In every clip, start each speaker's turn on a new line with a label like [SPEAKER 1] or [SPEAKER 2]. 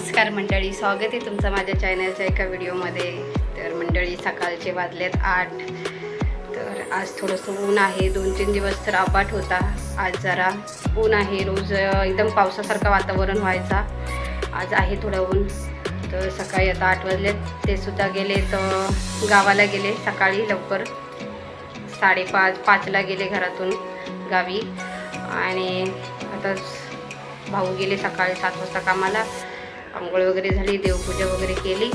[SPEAKER 1] नमस्कार मंडळी, स्वागत आहे तुमचं माझ्या चॅनलच्या एका व्हिडिओमध्ये. तर मंडळी, सकाळचे वाजलेत 8. तर आज थोडंसं ऊन आहे. 2-3 दिवस तर आबाट होता. आज जरा ऊन आहे. रोज एकदम पावसासारखं वातावरण व्हायचा. आज आहे थोडं ऊन. तर सकाळी आता 8 वाजलेत. ते सुद्धा गेले तर गावाला गेले. सकाळी लवकर 5:30ला गेले घरातून गावी. आणि आता भाऊ गेले सकाळी 7 वाजता कामाला. आंघोळ वगैरे झाली, देवपूजा वगैरे केली.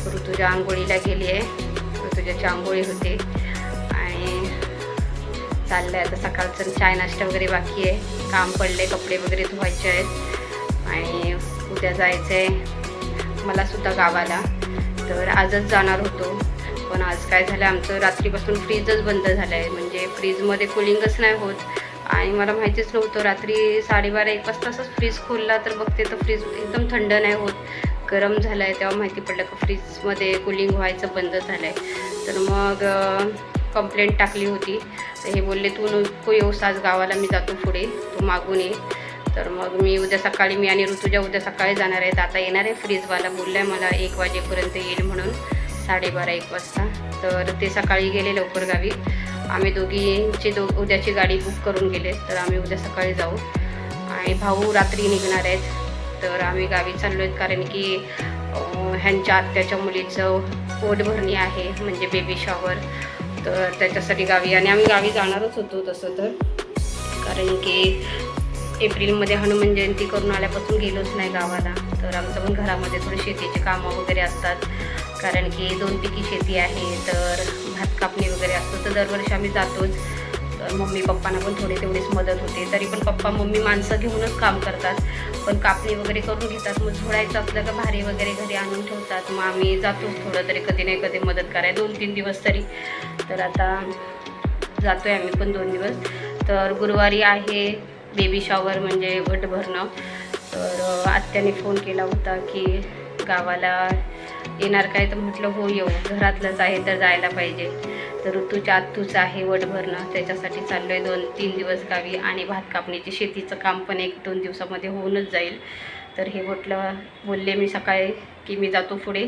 [SPEAKER 1] ऋतुजा आंघोळीला गेली आहे. ऋतुजाची आंघोळी होते आणि चाललं आहे आता सकाळचं चाय नाश्ता वगैरे बाकी आहे. काम पडले, कपडे वगैरे धुवायचे आहेत आणि उद्या जायचं आहे मलासुद्धा गावाला. तर आजच जाणार होतो, पण आज काय झालं, आमचं रात्रीपासून फ्रीजच बंद झालं आहे. म्हणजे फ्रीजमध्ये कूलिंगच नाही होत. आणि मला माहितीच नव्हतं. रात्री 12:30-1 वाजता असंच फ्रीज खोलला तर बघते तर फ्रीज एकदम थंड नाही होत, गरम झालं आहे. तेव्हा माहिती पडलं की फ्रीजमध्ये कूलिंग व्हायचं बंद झालं आहे. तर मग कंप्लेंट टाकली होती. तर हे बोलले तू नको येऊस आज गावाला, मी जातो पुढे, तू मागून ये. तर मग मी उद्या सकाळी, मी आणि ऋतुजा उद्या सकाळी जाणार आहेत. आता येणार आहे फ्रीजवाला, बोलला आहे मला 1 वाजेपर्यंत येईल म्हणून, 12:30-1 वाजता. तर ते सकाळी गेले लवकर गावी. आम्ही दोघींची उद्याची गाडी बुक करून गेले. तर आम्ही उद्या सकाळी जाऊ आणि भाऊ रात्री निघणार आहेत. तर आम्ही गावी चाललो आहेत कारण की ह्यांच्या आत्याच्या मुलीचं पोटभरणी आहे, म्हणजे बेबी शॉवर. तर त्याच्यासाठी गावी, आणि आम्ही गावी जाणारच होतो तसं तर, कारण की एप्रिलमध्ये हनुमान जयंती करून आल्यापासून गेलोच नाही गावाला. तर आमचं पण घरामध्ये थोडी शेतीची कामं वगैरे असतात, कारण की 2 पिकी शेती आहे. तर भात कापणी वगैरे असतं, तर दरवर्षी आम्ही जातोच. तर मम्मी पप्पांना पण तेवढीच मदत होते. तरी पण पप्पा मम्मी माणसं घेऊनच काम करतात, पण कापणी वगैरे करून घेतात. मग झोडायचं असलं का भारी वगैरे घरी आणून ठेवतात. मग आम्ही जातोच थोडं तरी, कधी नाही कधी मदत करायला, 2-3 दिवस तरी. तर आता जातो आहे आम्ही पण 2 दिवस. तर गुरुवारी आहे बेबी शॉवर, म्हणजे वट भरणं. तर आत्याने फोन केला होता की गावाला येणार काय, तर म्हटलं हो येऊ, घरातलंच आहे तर जायला पाहिजे. तर ऋतूच्या आत्तूचं आहे वट भरणं, त्याच्यासाठी चाललो आहे 2-3 दिवस गावी. आणि भात कापणीची शेतीचं काम पण 1-2 दिवसामध्ये होऊनच जाईल. तर हे बोलले मी सकाळी की मी जातो पुढे,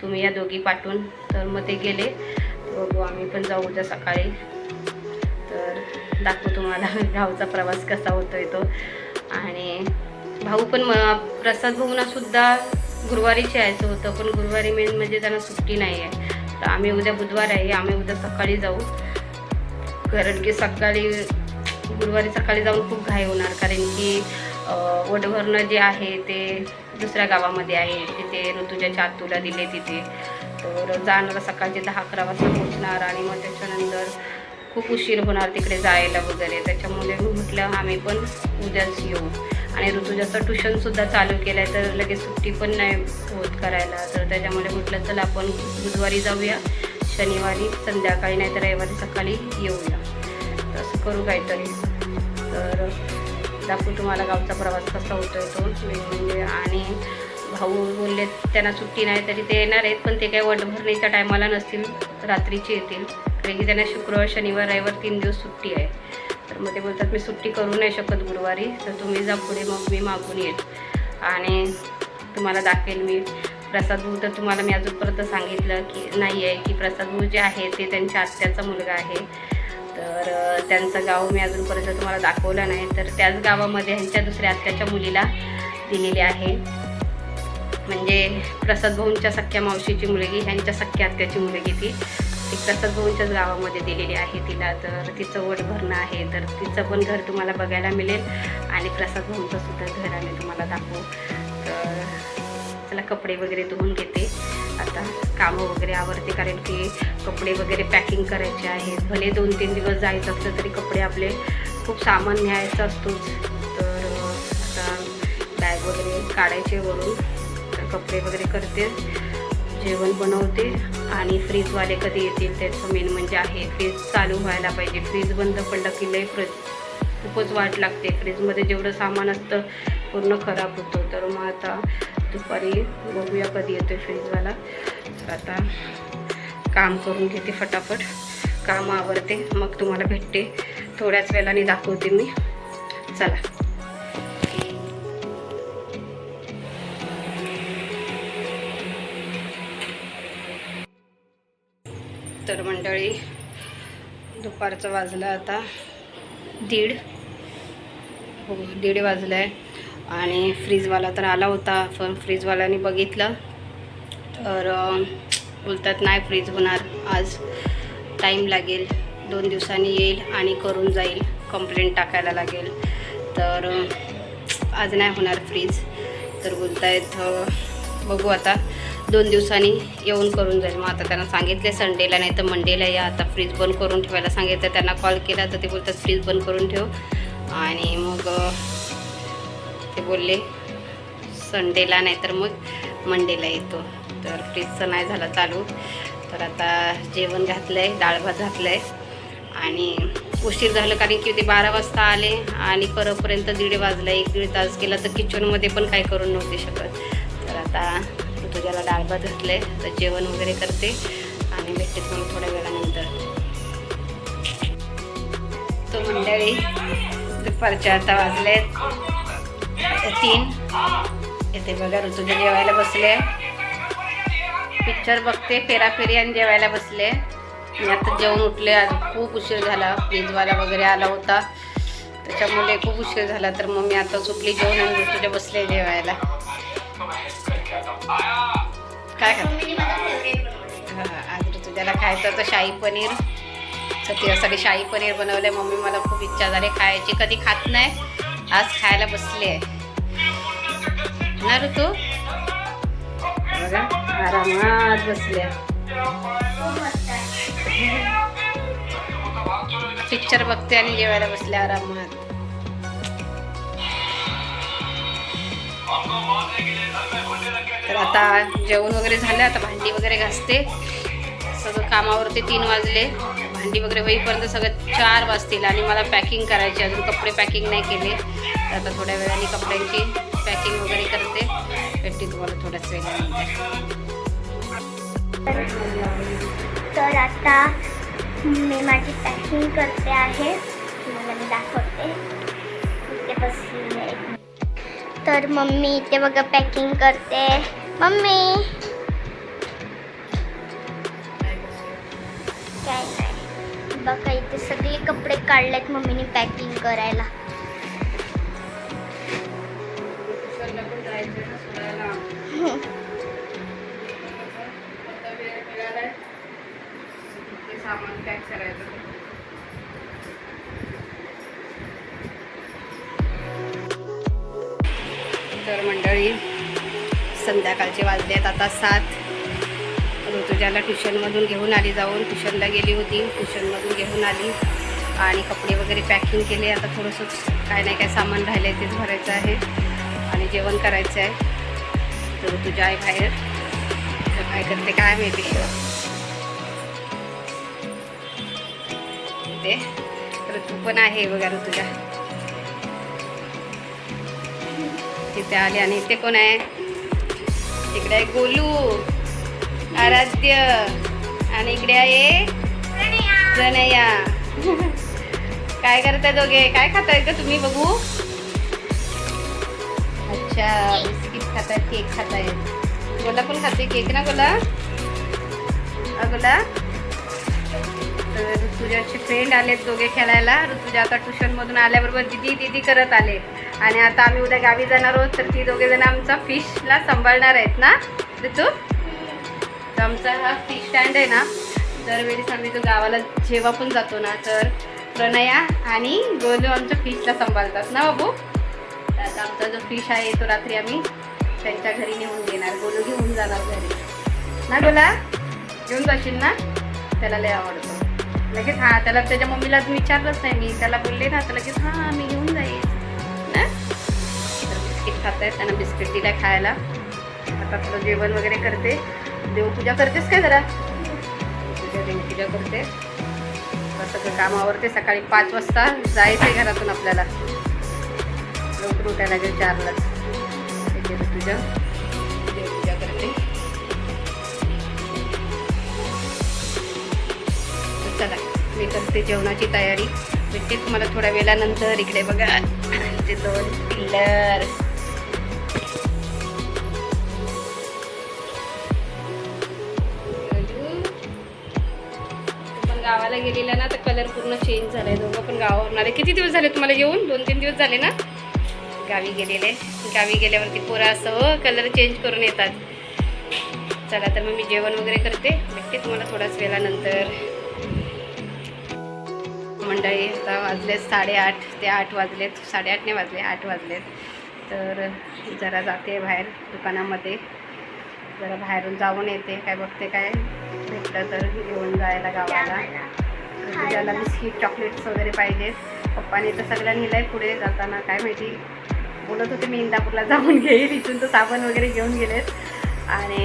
[SPEAKER 1] तुम्ही या दोघी पाठवून. तर मग ते गेले. बघू आम्ही पण जाऊ उद्या सकाळी. तर दाखवू तुम्हाला गावचा प्रवास कसा होतो आहे तो. आणि भाऊ पण प्रसाद भाऊंनासुद्धा गुरुवारीच यायचं होतं, पण गुरुवारी मेन म्हणजे त्यांना सुट्टी नाही आहे. तर आम्ही उद्या बुधवार आहे, आम्ही उद्या सकाळी जाऊ. कारण की गुरुवारी सकाळी जाऊन खूप घाई होणार, कारण की वटभरणं जे आहे ते दुसऱ्या गावामध्ये आहे, तिथे ऋतुजाच्या आत्तूला दिले तिथे. तर जाणार सकाळचे 10-11 वाजता पोहोचणार आणि मग त्याच्यानंतर खूप उशीर होणार तिकडे जायला वगैरे. त्याच्यामुळे म्हटलं आम्ही पण उद्याच येऊ. आणि ऋतुजाचं ट्युशनसुद्धा चालू केलं आहे, तर लगेच सुट्टी पण नाही होत करायला. तर त्याच्यामुळे म्हटलं चला आपण बुधवारी जाऊया, शनिवारी संध्याकाळी नाही तर रविवारी सकाळी येऊया. असं करू काहीतरी. तर दाखवू तुम्हाला गावचा प्रवास कसा होतो आहे तो म्हणजे. आणि भाऊ बोलले त्यांना सुट्टी नाही तरी ते येणार आहेत, पण ते काही वटभरणीच्या टायमाला नसतील, रात्रीची येतील. कारण की त्यांना शुक्रवार, शनिवार, रविवार 3 दिवस सुट्टी आहे. तर मग ते बोलतात मी सुट्टी करू नाही शकत गुरुवारी, तर तुम्ही जा पुढे, मग मी मागून येईल आणि तुम्हाला दाखवेल मी. प्रसाद भाऊ तर तुम्हाला मी अजूनपर्यंत सांगितलं की नाही आहे की प्रसाद भाऊ जे आहे ते त्यांच्या आत्याचा मुलगा आहे. तर त्यांचं गाव मी अजूनपर्यंत तुम्हाला दाखवलं नाही. तर त्याच गावामध्ये ह्यांच्या दुसऱ्या आत्याच्या मुलीला दिलेली आहे, म्हणजे प्रसाद भाऊंच्या सख्या मावशीची मुलगी, ह्यांच्या सख्या आत्याची मुलगी ती प्रसाद भाऊंच्याच गावामध्ये दिलेली आहे तिला. तर तिचं वट भरणं आहे, तर तिचं पण घर तुम्हाला बघायला मिळेल आणि प्रसाद भाऊंचं सुद्धा घर आम्ही तुम्हाला दाखवू. तर चला कपडे वगैरे धुवून घेते, आता कामं वगैरे आवरते, कारण की कपडे वगैरे पॅकिंग करायचे आहेत. भले 2-3 दिवस जायचं असलं तरी कपडे आपले खूप सामान न्यायचं असतोच. तर आता बॅग वगैरे काढायचे वरून, तर कपडे वगैरे करते, जेवण बनवते. आणि फ्रीजवाले कधी येतील त्याचं मेन म्हणजे आहे, फ्रीज चालू व्हायला पाहिजे. फ्रीज बंद पडलं की लई खूपच वाट लागते. फ्रीजमध्ये जेवढं सामान असतं पूर्ण खराब होतं. तर मग आता दुपारी बघूया कधी येतो फ्रीजवाला. तर आता काम करून घेते, फटाफट काम आवरते, मग तुम्हाला भेटते थोड्याच वेळाने, दाखवते मी. चला तर मंडळी दुपारचं वाजलं आता 1:30. हो 1:30 वाजलं आहे. आणि फ्रीजवाला तर आला होता, पण फ्रीजवाल्याने बघितलं तर बोलतात नाही फ्रीज होणार, आज टाईम लागेल, 2 दिवसांनी येईल आणि करून जाईल, कंप्लेंट टाकायला लागेल, तर आज नाही होणार फ्रीज. तर बोलतायत बघू आता 2 दिवसांनी येऊन करून जाईल. मग आता त्यांना सांगितले संडेला नाही तर मंडेला या, आता फ्रीज बंद करून ठेवायला सांगितलं. त्यांना कॉल केला तर ते बोलतात फ्रीज बंद करून ठेव. आणि मग ते बोलले संडेला नाही तर मग मंडेला येतो. तर फ्रीजचं नाही झालं चालू. तर आता जेवण घातलं आहे, डाळ भात घातलं आहे आणि उशीर झालं कारण की ते 12 वाजता आले आणि करोपर्यंत 1:30 वाजला. 1-1.5 तास गेला तर किचनमध्ये पण काय करून नव्हते शकत. तर आता तुझ्याला डाळ भात घातलं आहे, तर जेवण वगैरे करते आणि भेटते तुम्हाला थोड्या वेळानंतर. तो मंडळी दुपारच्या आता वाजले 3. येते बघा ऋतुजा जेवायला बसले, पिक्चर बघते, फेराफेरी आणि जेवायला बसले. मी आता जेवण उठले, आज खूप उशीर झाला, फ्रीजवाला वगैरे आला होता त्याच्यामुळे खूप उशीर झाला. तर मग मी आता सुटली जेवण आणि ऋतुजा बसले जेवायला. काय खात आज ऋतुजाला खायचं तर शाही पनीर, तर तिच्यासाठी शाही पनीर बनवलं आहे. मम्मी मला खूप इच्छा झाली खायची, कधी खात नाही, आज खायला बसली आहे ना ऋतू. बघा आरामात बसल्या, पिक्चर बघते आणि जेवायला बसले आरामात. तर आता जेवण वगैरे झालं, आता भांडी वगैरे घासते. सगळं कामावरती 3 वाजले, भांडी वगैरे होईपर्यंत सगळं 4 वाजतील आणि मला पॅकिंग करायची, अजून कपडे पॅकिंग नाही केले. तर आता थोड्या वेळाने कपड्यांची पॅकिंग वगैरे करते, भेटते तुम्हाला थोड्याच वेळानंतर.
[SPEAKER 2] तर आता मी माझी पॅकिंग करते आहे, तुम्हाला मी दाखवते. इथे बसली आहे. तर मम्मी इथे बघा पॅकिंग करते. मम्मी काय नाही बघा, इथे सगळे कपडे काढलेत मम्मीने पॅकिंग करायला.
[SPEAKER 1] सामान पॅक करायचं. तर मंडळी संध्याकाळचे वाजले आहेत आता 7. ऋतुजाला ट्युशनमधून घेऊन आली, जाऊन ट्युशनला गेली होती, ट्युशनमधून घेऊन आली आणि कपडे वगैरे पॅकिंग केले. आता थोडंसं काय नाही काय सामान राहिलं आहे तेच भरायचं आहे आणि जेवण करायचं आहे. तर ऋतुजा आहे बाहेर, तर काय करते काय माहिती ते. ऋतू पण आहे बघा, ऋतुजा तिथे आले. आणि इथे कोण आहे, इकडे आहे गोलू, आराध्य आणि इकडे आहे जनया. काय करताय दोघे, काय खाताय का तुम्ही बघू? अच्छा बिस्किट खातायत, केक खातायत. गोला पण खाते केक ना गोला, गोला. तर ऋतुजाचे फ्रेंड आलेत दोघे खेळायला. ऋतुजा आता ट्युशनमधून आल्याबरोबर दीदी दीदी करत आले. आणि आता आम्ही उद्या गावी जाणार आहोत, तर ती दोघे जण आमचा फिशला सांभाळणार आहेत ना ऋतू. तर आमचा हा फिश स्टँड आहे ना, दरवेळेस आम्ही तो गावाला जेव्हा पण जातो ना, तर प्रणया आणि गोलू आमच्या फिशला सांभाळतात ना बाबू. तर आता आमचा जो फिश आहे तो रात्री आम्ही त्यांच्या घरी नेऊन देणार, गोलू घेऊन जाणार घरी ना. गोला घेऊन जाशील ना, त्याला लय आवडतो लगेच. हां त्याला त्याच्या मम्मीला विचारलंच नाही मी, त्याला बोलले ना तर लगेच हां मी घेऊन जाईल ना. तर बिस्किट खात आहेत, त्यांना बिस्किट दिला खायला. आता थोडं जेवण वगैरे करते. देवपूजा करतेस काय जरा? देवपूजा करते. सगळं कामावरते. सकाळी 5 वाजता जायचं आहे घरातून आपल्याला, लवकर उठायला लागेल 4लाच. देवपूजा करते. चला मी करते जेवणाची तयारी, भेटते तुम्हाला थोड्या वेळानंतर. इकडे बघा ते 2 पिल्लर. गावाला गेलेला ना तर कलर पूर्ण चेंज झालाय. दोघं पण गावावरून आले. किती दिवस झाले तुम्हाला येऊन? 2-3 दिवस झाले ना गावी गेलेले. गावी गेल्यावरती पोरं असं कलर चेंज करून येतात. चला तर मग मी जेवण वगैरे करते, भेटते तुम्हाला थोड्याच वेळानंतर. मंडळी आता वाजलेत 8:30 ते 8 वाजलेत. 8:30 नाही वाजले, 8 वाजलेत. तर जरा जाते बाहेर दुकानामध्ये, जरा बाहेरून जाऊन येते. काय बघते काय भेटलं तर घेऊन जायला गावाला. ऋतुजाला बिस्किट चॉकलेट्स वगैरे पाहिजेत. पप्पाने तर सगळं नेलं आहे पुढे जाताना. काय माहिती बोलत होते मी इंदापूरला जाऊन घेईल, इथून तर साबण वगैरे घेऊन गेलेत. आणि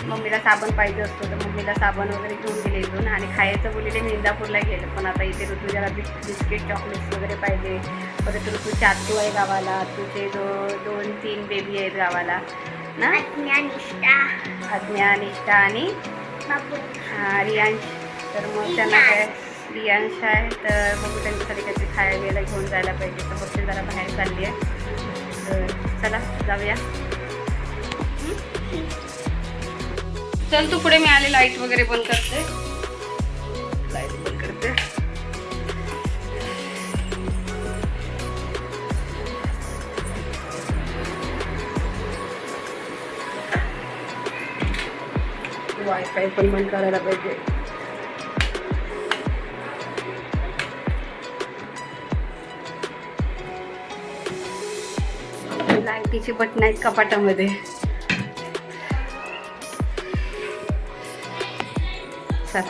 [SPEAKER 1] मम्मीला साबण पाहिजे असतो तर मम्मीला साबण वगैरे घेऊन गेले इथून. आणि खायचं बोलले मी इंदापूरला गेलं, पण आता इथे ऋतुजाला बिस्किट चॉकलेट्स वगैरे पाहिजे. परत ऋतूची आत्तू आहे गावाला, तुझे 2-3 बेबी आहेत गावाला ना, आज्ञा, निष्ठा आणि रियांश. तर मग त्यांना काय रियांश आहे तर बघू त्यांच्यासाठी काहीतरी खायला वेळेला घेऊन जायला पाहिजे. तर बघते जरा बाहेर चालली आहे. तर चला जाऊया. चल तू पुढे, मी आले. लाईट वगैरे बंद करते. लाईट बंद करते. वायफाय पण बंद करायला पाहिजे. लाईटीची बटन आहेत कपाटामध्ये. चला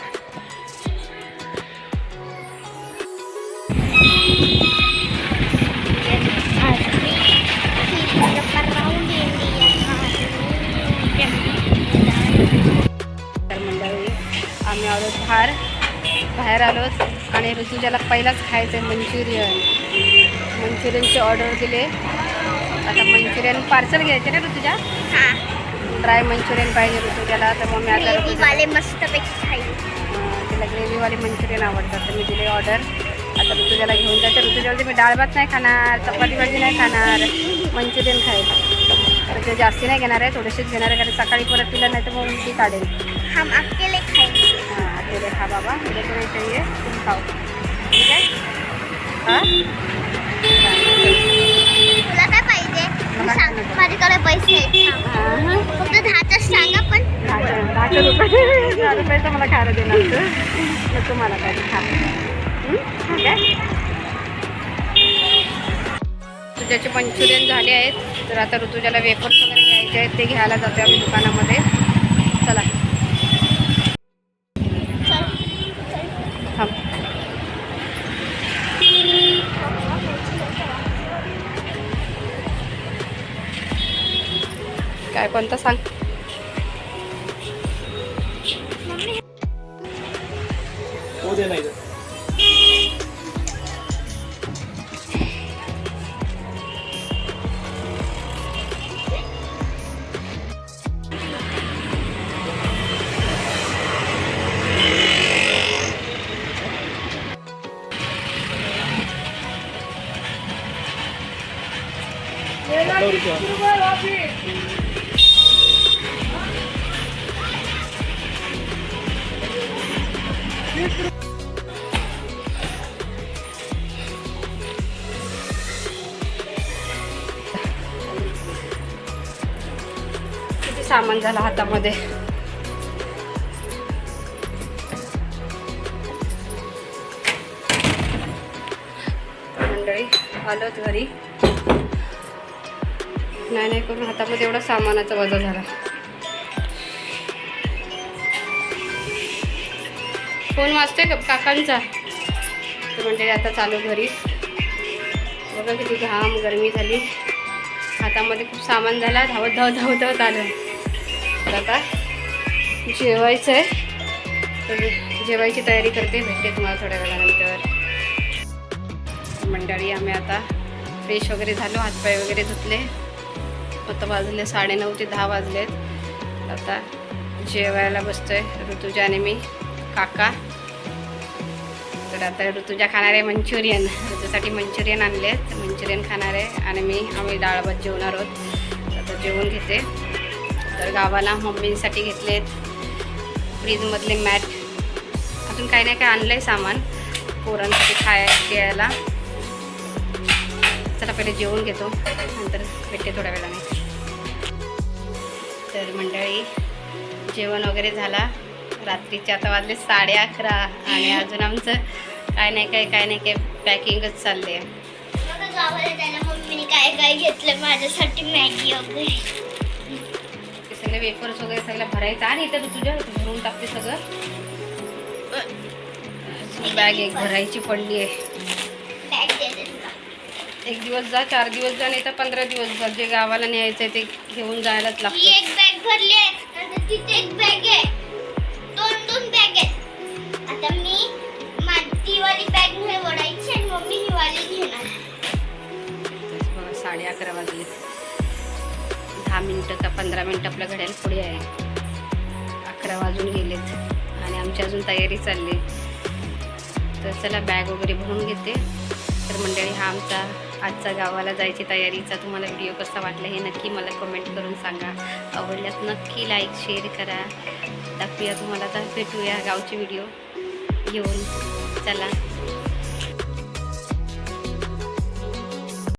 [SPEAKER 1] तर मंडळी आम्ही आलो बाहेर आलो. आणि ऋतुजाला पहिलाच खायचं आहे मंचुरियनची ऑर्डर दिले. आता मंचुरियन पार्सल घ्यायचे ना ऋतुजा? ड्राय मंचुरियन पाहिजे ऋतुजाला. तर मग मी आता
[SPEAKER 2] मस्तपैकी खाईल.
[SPEAKER 1] तिला ग्रेव्हीवाले मंचुरियन आवडतात तर मी दिले ऑर्डर. आता ऋतुजाला घेऊन जायचं. ऋतुजाला मी डाळ भात नाही खाणार, चपाती भाजी नाही खाणार, मंचुरियन खायला. तर ते जास्ती नाही घेणार आहे, थोडेसेच घेणार आहे, कारण सकाळी परत तिला नाही तर मग उलटी काढेल.
[SPEAKER 2] हम अकेले खाएंगे.
[SPEAKER 1] हाँ अकेले खा बाबा, मुझे तो नहीं चाहिए, तुम खाओ. ठीक आहे? हां
[SPEAKER 2] तुला काय पाहिजे सांग, माझ्याकडे पैसे आहेत. फक्त 10च सांगा. पण
[SPEAKER 1] 10 रुपये 10 रुपयाचं मला खायला देणार तर तुम्हाला काय खा. ठीक आहे? ऋतुजाचे मंचुरियन झाले आहेत. तर आता ऋतुजाला वेफर्स वगैरे घ्यायचे आहेत, ते घ्यायला जातो आम्ही दुकानामध्ये. चला थांब. काय कोणता सांग. किती सामान झालं हातामध्ये. मंडळी आलोत घरी. नाही करून हातामध्ये एवढा सामानाचा वजा झाला. फोन वाजतोय का काकांचा? तर म्हणजे आता चालू घरी. बघा किती घाम गरमी झाली, हातामध्ये खूप सामान झाला. धावत आलं. तर आता जेवायचं आहे, तर जेवायची तयारी करते. भेटते तुम्हाला थोड्या वेळानंतर. मंडळी आम्ही आता फ्रेश वगैरे झालो, हातपाय वगैरे धुतले. आता वाजले 9:30 ते 10 वाजलेत. आता जेवायला बसतोय ऋतुजा आणि मी, काका. तर आता ऋतुजा खाणार आहे मंचुरियन. ऋतूसाठी मंचुरियन आणले, मंचुरियन खाणार आहे. आणि आम्ही डाळ भात जेवणार आहोत. आता जेवून घेते. तर गावाला मम्मीसाठी घेतलेत फ्रीजमधले मॅट. अजून काही नाही काय आणलंय सामान पोरांसाठी प्यायला. चला पहिले जेवून घेतो, नंतर भेटते थोड्या वेळाने. तर मंडळी जेवण वगैरे झाला. रात्रीचे आता वाजले 11:30 आणि अजून आमचं काय नाही काय पॅकिंगच चालले आहे.
[SPEAKER 2] गावाला जायला मम्मीने काय काय घेतलं माझ्यासाठी, मॅगी वगैरे,
[SPEAKER 1] ते सगळे वेफर्स वगैरे सगळं भरायचं. आणि इथं तुझ्या भरून टाकते सगळं. बॅग एक भरायची पडली आहे.
[SPEAKER 2] बॅग देते तुला.
[SPEAKER 1] 1 दिवस जा, 4 दिवस जा, नाही तर 15 दिवस जा. जे गावाला न्यायचं आहे ते घेऊन जायलाच
[SPEAKER 2] ही
[SPEAKER 1] लागतं.
[SPEAKER 2] एक बॅग भरली आहे, नंतर तिथे एक बॅग आहे, दोन बॅग आहेत. आता मी ती वाली बॅग नाही ओढायची आणि मम्मी ही वाली घेणार.
[SPEAKER 1] बघा 11:30 वाजले. 10 मिनटं का 15 मिनटं आपल्या घड्याला पुढे आहे. 11 वाजून गेलेत आणि आमची अजून तयारी चालली. तर चला बॅग वगैरे भरून घेते. तर मंडळी हा आमचा आजचा गावाला जायची तयारीचा तुम्हाला व्हिडिओ कसा वाटला हे नक्की मला कमेंट करून सांगा. आवडल्यास नक्की लाईक शेअर करा. दाखवूया तुम्हाला, तर भेटूया गावचे व्हिडिओ घेऊन. चला.